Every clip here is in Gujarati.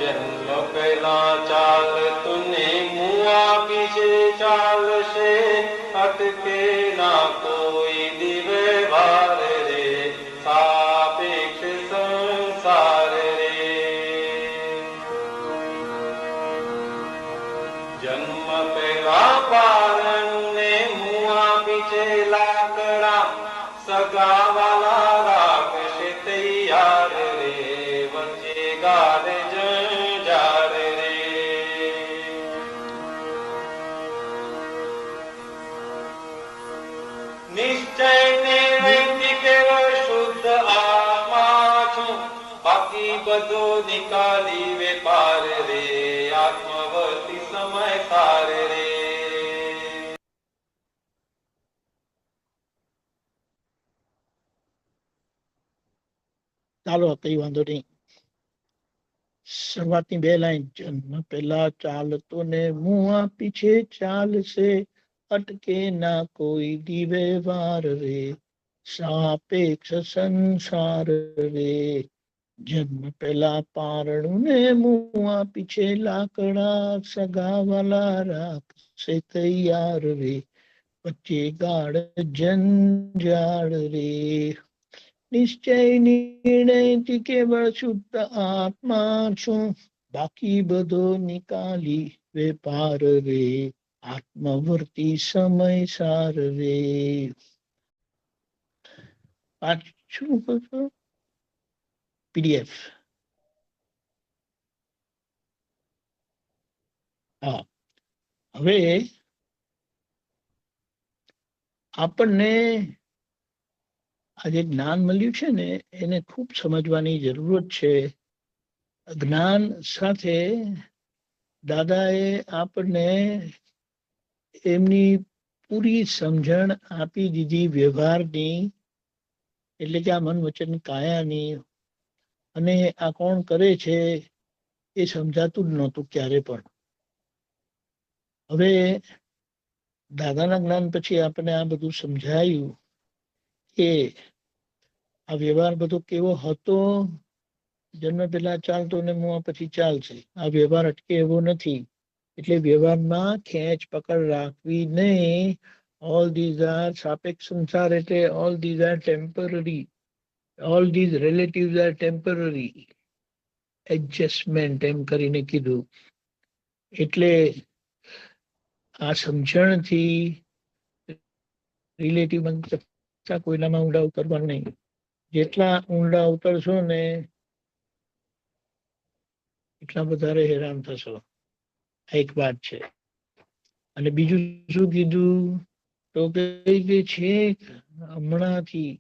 જન્મ પહેલા ચાલ તુને મુઆ પીછે ચાલશે, અટકે ના કોઈ દિવે ભાર રે, સાપેક્ષ સંસાર રે. જન્મ પહેલા પારણને મુઆ પીછે લાકડા, સગાવાલા રાખશે તૈયાર રે, વચ્ચે ગાઢ જંજાળ રે. નિશ્ચય નિર્ણયથી કેવળ શુદ્ધ આત્મા છું, બાકી બધો નિકાલી વેપાર રે, આત્મવર્તી સમય સાર રે. ચાલો કઈ વાંધો નહીં. શરૂઆતની બે લાઈન. જન્મ પહેલા ચાલતો ને મુઆ પીછે ચાલશે, અટકે ના કોઈ દિવે વાર રે, સાપેક્ષ સંસાર રે. જન્મ પહેલા પારણું ને મુઆ પીછે લાકડા, સગાવાલા રાખશે તૈયાર રે, વચ્ચે ગાઢ જંજાળ રે. નિશ્ચય નિર્ણયથી કેવળ શુદ્ધ આત્મા છું, બાકી બધો નિકાલી વેપાર રે, આત્મવર્તી સમય સાર રે. પાછું પીડીએફ. હા, હવે આપણને આ જે જ્ઞાન મળ્યું છે ને એને ખૂબ સમજવાની જરૂરત છે. જ્ઞાન સાથે દાદાએ આપણને એમની પૂરી સમજણ આપી દીધી વ્યવહારની, એટલે કે આ મન વચન કાયાની. અને આ કોણ કરે છે એ સમજાતું જ નહોતું ક્યારે પણ. હવે દાદાના જ્ઞાન પછી આપણને આ બધું સમજાયું કે આ વ્યવહાર બધો કેવો હતો. જન્મ પહેલા ચાલતો ને મુઆ પછી ચાલશે, આ વ્યવહાર અટકે એવો નથી. એટલે વ્યવહારમાં ખેંચ પકડ રાખવી નહીં. ઓલ ધીઝ આર સાપેક્ષ સંસાર, એટલે all these are temporary, all these relatives are temporary adjustment એમ કરીને કીધું. એટલે આ સમજણથી રિલેટિવ કોઈનામાં ઊંડા ઉતરવા નહીં. જેટલા ઊંડા ઉતરશો ને એટલા વધારે હેરાન થશો. એક વાત છે. અને બીજું શું કીધું તો કે છે હમણાંથી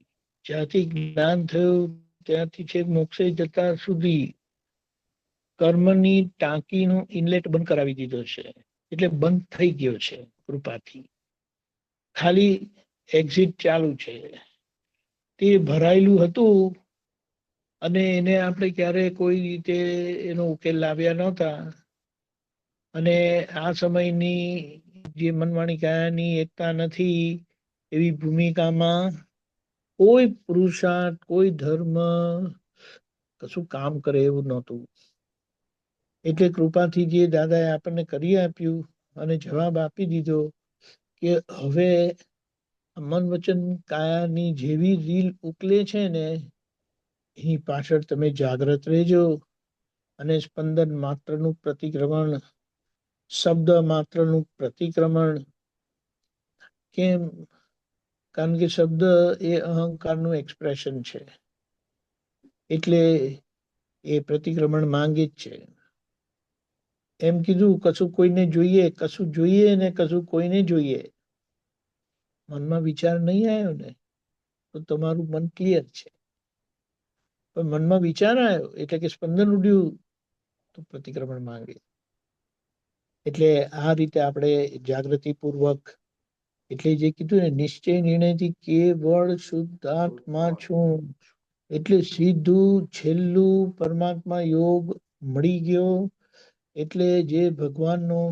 જ્યાંથી જ્ઞાન થયું ત્યાંથી છે મોક્ષે જતા સુધી કર્મની ટાંકીનું ઇનલેટ બંધ કરાવી દીધો છે. એટલે બંધ થઈ ગયો છે કૃપાથી. ખાલી એક્ઝિટ ચાલુ છે. તે ભરાયેલું હતું અને એને આપણે ક્યારે કોઈ રીતે એનો ઉકેલ લાવ્યા નહોતા. અને આ સમયની જે મનવાણી કાયાની એકતા નથી એવી ભૂમિકામાં કોઈ પુરુષાર્થ, કોઈ ધર્મ કશું કામ કરે એવું નહોતું. એટલે કૃપાથી જે દાદાએ આપણને કરી આપ્યું અને જવાબ આપી દીધો કે હવે મન વચન કાયાની જેવી રીલ ઉકલે છે ને એની પાછળ તમે જાગ્રત રહેજો. અને સ્પંદન માત્રનું પ્રતિક્રમણ, શબ્દ માત્રનું પ્રતિક્રમણ. કેમ? કારણ કે શબ્દ એ અહંકારનું એક્સપ્રેશન છે. એટલે એ પ્રતિક્રમણ માંગે જ છે. એમ કીધું કશું કોઈને જોઈએ, કશું જોઈએ ને કશું કોઈને જોઈએ. મનમાં વિચાર નહીં આવ્યો ને તો તમારું મન ક્લિયર છે. પણ મનમાં વિચાર આવ્યો એટલે કે સ્પંદન ઉડ્યું તો પ્રતિક્રમણ માંગે. એટલે આ રીતે આપણે જાગૃતિપૂર્વક, એટલે જે કીધું ને નિશ્ચય નિર્ણયથી કેવળ શુદ્ધાત્મા છું, એટલે સીધું છેલ્લું પરમાત્મા યોગ મળી ગયો. એટલે જે ભગવાનનો,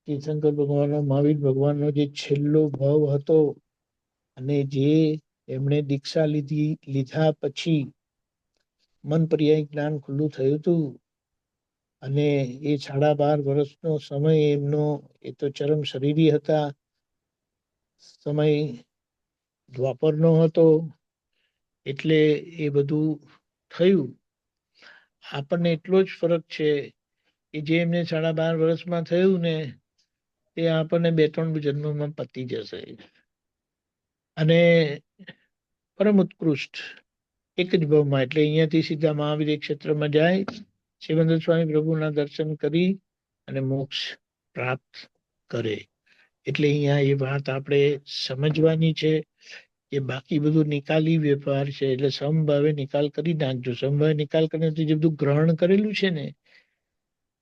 તીર્થંકર ભગવાનનો, મહાવીર ભગવાનનો જે છેલ્લો ભાવ હતો અને જે એમણે દીક્ષા લીધા પછી મન પર્યાય જ્ઞાન ખુલ્લું થયું હતું અને એ 12.5 વર્ષનો સમય એમનો, એ તો ચરમ શરીરી હતા. સમય દ્વાપરનો હતો, એટલે એ બધું થયું. આપણને એટલો જ ફરક છે કે જે એમને 12.5 વર્ષમાં થયું ને, તે આપણને 2-3 જન્મમાં પતી જશે. અને પરમ ઉત્કૃષ્ટ એક જ ભાવમાં, એટલે અહીંયાથી સીધા મહાવીર ક્ષેત્રમાં જાય, શિવેન્દ્ર સ્વામી પ્રભુના દર્શન કરી અને મોક્ષ પ્રાપ્ત કરે. એટલે અહીંયા એ વાત આપણે સમજવાની છે કે બાકી બધું નિકાલી વેપાર છે. એટલે સમભાવે નિકાલ કરી નાખજો. સમભાવે નિકાલ કરીને જે બધું ગ્રહણ કરેલું છે ને,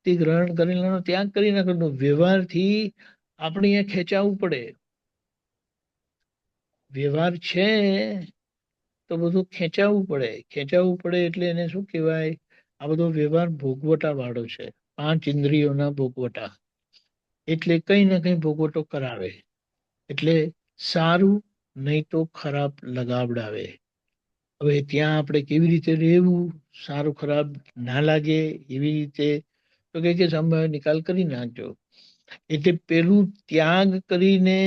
તે ગ્રહણ કરેલાનો ત્યાગ કરી નાખવાનો. વ્યવહારથી આપણે અહીંયા ખેંચાવવું પડે. વ્યવહાર છે તો બધું ખેંચાવવું પડે. ખેંચાવવું પડે એટલે એને શું કહેવાય? આ બધો વ્યવહાર ભોગવટા વાળો છે, 5 ઇન્દ્રિયોના ભોગવટા. એટલે કઈ ને કઈ ભોગવટો કરાવે. એટલે સારું નહીં તો ખરાબ લગાવડાવે. હવે ત્યાં આપણે કેવી રીતે રહેવું, સારું ખરાબ ના લાગે એવી રીતે, તો કે સંભાવે નિકાલ કરી નાખજો. એટલે પેલું ત્યાગ કરીને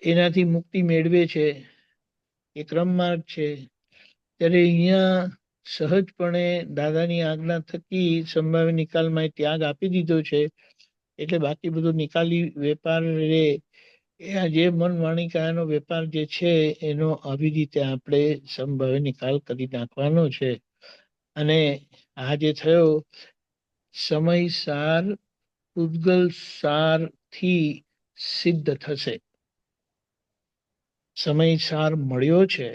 એનાથી મુક્તિ મેળવે છે, એ ક્રમ માર્ગ છે. ત્યારે અહીંયા સહજપણે દાદાની આજ્ઞા થકી સંભાવે નિકાલમાં ત્યાગ આપી દીધો છે. એટલે બાકી બધો નિકાલી વેપાર રે, એ આ જે મન વાણી કાયાનો વેપાર જે છે, એનો આવી રીતે આપણે સંભાવે નિકાલ કરી નાખવાનો છે. અને આ જે થયો સમય સાર પૂતગલ સારથી સિદ્ધ થશે. સમય સાર મળ્યો છે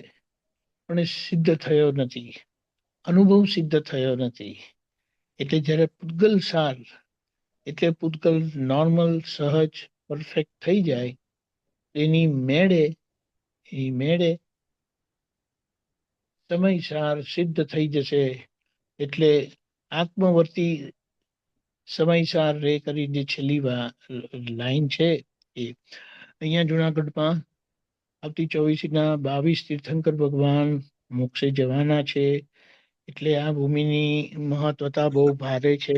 પણ એ સિદ્ધ થયો નથી, અનુભવ સિદ્ધ થયો નથી. એટલે જ્યારે પૂતગલ સાર, એટલે પૂતગલ નોર્મલ, સહજ, પરફેક્ટ થઈ જાય, એની મેળે સમય સાર સિદ્ધ થઈ જશે. એટલે આત્મવર્તી સમયસાર રે કરી જે છેલ્લી લાઈન છે, એ અહીંયા જુનાગઢમાં આવતી 24 તીર્થંકર ભગવાન મોક્ષે જવાના છે. એટલે આ ભૂમિની મહત્વતા બહુ ભારે છે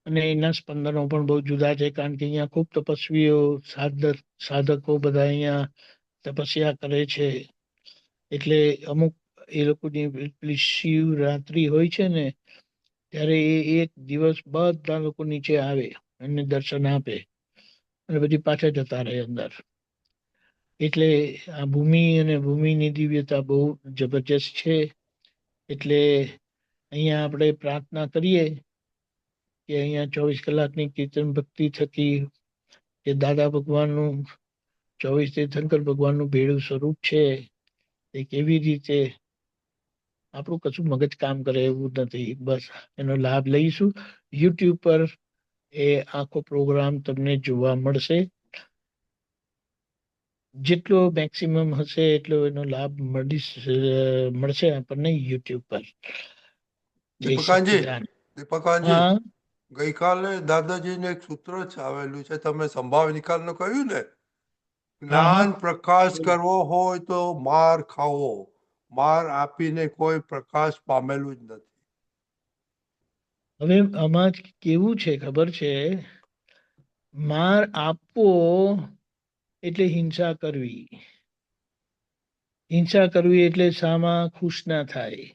અને એના સ્પંદનો પણ બહુ જુદા છે. કારણ કે અહીંયા ખૂબ તપસ્વીઓ, સાધકો બધા અહીંયા તપસ્યા કરે છે. એટલે અમુક એ લોકોની પેલી શિવરાત્રિ હોય છે ને, ત્યારે એ એક દિવસ બધા લોકો નીચે આવે અને દર્શન આપે અને પછી પાછા જતા રહે અંદર. એટલે આ ભૂમિ અને ભૂમિની દિવ્યતા બહુ જબરજસ્ત છે. એટલે અહીંયા આપણે પ્રાર્થના કરીએ કે અહીંયા 24 કલાકની કીર્તન ભક્તિ થકી કે દાદા ભગવાનનું 24 તીર્થંકર ભગવાનનું ભેળું સ્વરૂપ છે, એ કેવી રીતે આપણું કશું મગજ કામ કરે એવું નથી. બસ એનો લાભ લઈશું. યુટ્યુબ પર એ આખો પ્રોગ્રામ તમને જોવા મળશે. જેટલો મેક્સિમમ હશે એટલો એનો લાભ મળશે આપણને યુટ્યુબ પર. દીપકાનજી, હા ગઈકાલે દાદાજીને એક સૂત્ર જ આવેલું છે, તમે સંભાવ નિકાલનું કહ્યું ને, હા હા જ્ઞાન પ્રકાશ કરવો હોય તો માર ખાવો, માર આપીને કોઈ પ્રકાશ પામેલું જ નથી. હવે આમાં કેવું છે ખબર છે, માર આપવો એટલે હિંસા કરવી. હિંસા કરવી એટલે સામા ખુશ ના થાય.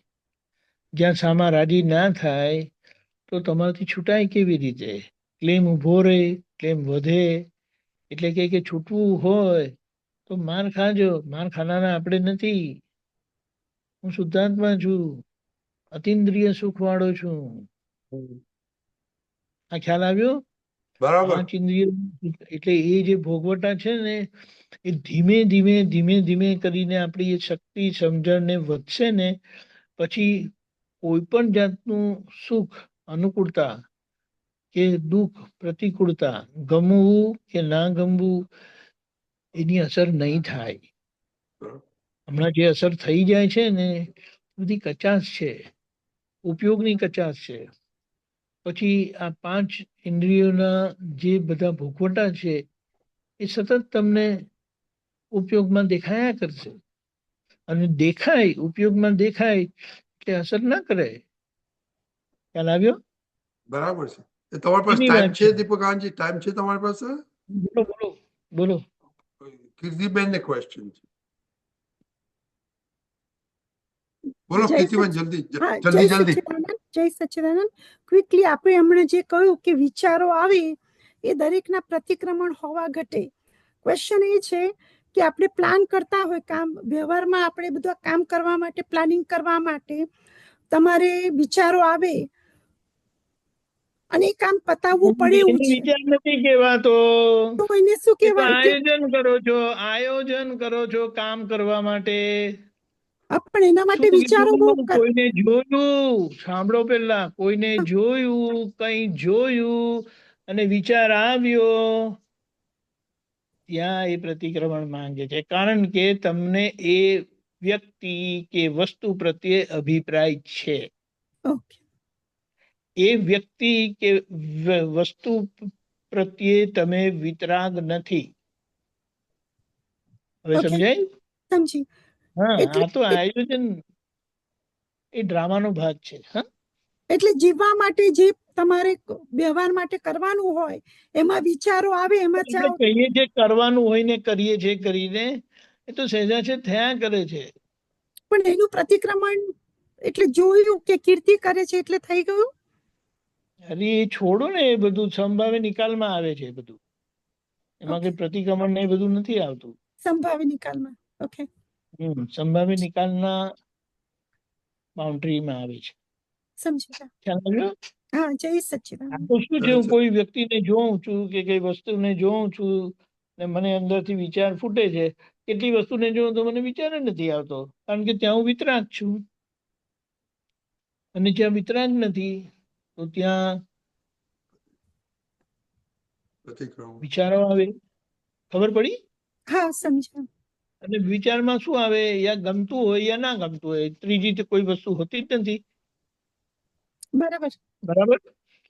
જ્યાં સામા રાજી ના થાય તો તમારાથી છૂટાય કેવી રીતે? ક્લેમ ઉભો રહે, ક્લેમ વધે. એટલે કે છૂટવું હોય તો માર ખાજો. માર ખાનારા આપણે નથી. હું શુદ્ધાત્મા છું, અતિન્દ્રિય સુખ વાળો છું. આ ખ્યાલ આવ્યો? બરાબર. 5 ઇન્દ્રિયો. એટલે એ જે ભોગવટા છે ને, એ ધીમે ધીમે કરીને આપણી એ શક્તિ સમજણ ને વધશે ને, પછી કોઈ પણ જાતનું સુખ, અનુકૂળતા કે દુઃખ, પ્રતિકૂળતા, ગમવું કે ના ગમવું, એની અસર નહીં થાય. હમણાં જે અસર થઈ જાય છે ને, બધી કચાશ છે, ઉપયોગની કચાશ છે. પછી આ 5 ઇન્દ્રિયોના જે બધા ભોગવટા છે, એ સતત તમને ઉપયોગમાં દેખાયા કરશે. અને ઉપયોગમાં દેખાય એટલે અસર ના કરે. ખ્યાલ આવ્યો? બરાબર છે. એ તમારી પાસે એની ટાઈમ વાત છે છે. દીપકાનજી? ટાઈમ છે તમારી પાસે? બોલો બોલો બોલો. કીર્તિબેન ને ક્વેશ્ચન છે. બોલો જય કીર્તિબેન, સચ- જલ્દી હા, જલ્દી જય જલ્દી. સચ્ચિદાનંદ. જય સચ્ચિદાનંદ. ક્વિકલી આપણે હમણાં જે કહ્યું કે વિચારો આવે એ દરેકના પ્રતિક્રમણ હોવા ઘટે. ક્વેશ્ચન એ છે કે આપણે પ્લાન કરતા હોય કામ વ્યવહારમાં, આપણે બધા કામ કરવા માટે પ્લાનિંગ કરવા માટે તમારે વિચારો આવે અને એ કામ પતાવવું પડે એવું એને છે, વિચાર નથી કહેવાતો. તો એને શું એ તો કહેવાય કે આયોજન કરો છો કામ કરવા માટે. આપણે એના માટે શું વિચારો બહુ કીધું? કોઈને જોયું, સાંભળો, પેલા કોઈને જોયું, કઈ જોયું અને વિચાર આવ્યો, ત્યાં એ પ્રતિક્રમણ માંગે છે. કારણ કે તમને એ વ્યક્તિ કે વસ્તુ પ્રત્યે અભિપ્રાય છે. ઓકે. એ વ્યક્તિ કે વસ્તુ પ્રત્યે તમે વિતરાગ નથી. હવે ઓકે, સમજાય? સમજી. હા, એટલે આ તો આયોજન એ ડ્રામાનો ભાગ છે. હા, એટલે જીવવા માટે જે તમારે વ્યવહાર માટે કરવાનું હોય એમાં વિચારો આવે, એમાં આપણે ચાલો. કહીએ છીએ કરવાનું હોય ને કરીએ છીએ કરીને, એ તો સહેજા છે થયા કરે છે. પણ એનું પ્રતિક્રમણ એટલે જોયું કે કીર્તિ કરે છે એટલે થઈ ગયું. અરે એ છોડો ને, એ બધું સંભાવે નિકાલમાં આવે છે. બધું એમાં ઓકે, કઈ પ્રતિક્રમણ ને એ બધું નથી આવતું. સંભાવી નિકાલમાં. ઓકે, સંભાવે નિકાલના બાઉન્ડ્રીમાં આવે છે. સમજી ગયા. ખ્યાલ આવ્યો? હા, જય આ સચ્ચિદાનંદ. તો શું છે, હું કોઈ વ્યક્તિને જોઉં છું કે કઈ વસ્તુને જોઉં છું ને મને અંદરથી વિચાર ફૂટે છે. કેટલી વસ્તુને જોઉં તો મને વિચાર જ નથી આવતો, કારણ કે ત્યાં હું વિતરાગ છું. અને જ્યાં વિતરાગ નથી તો ત્યાં પ્રતિક્રમણ. વિચારો આવે. ખબર પડી? હા, સમજ્યા. અને વિચારમાં શું આવે? યા ગમતું હોય યા ના ગમતું હોય. ત્રીજી તો કોઈ વસ્તુ હોતી જ નથી. બરાબર. બરાબર?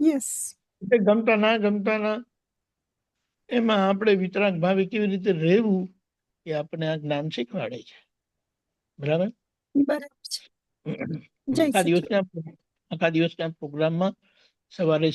યસ. એટલે ગમતા ના એમાં આપણે વિતરાગ ભાવે કેવી રીતે રહેવું એ આપણે આ જ્ઞાન શીખવાડે છે. બરાબર? બરાબર છે. જય સચ્ચિદાનંદ. આખા દિવસના પ્રોગ્રામમાં સવારે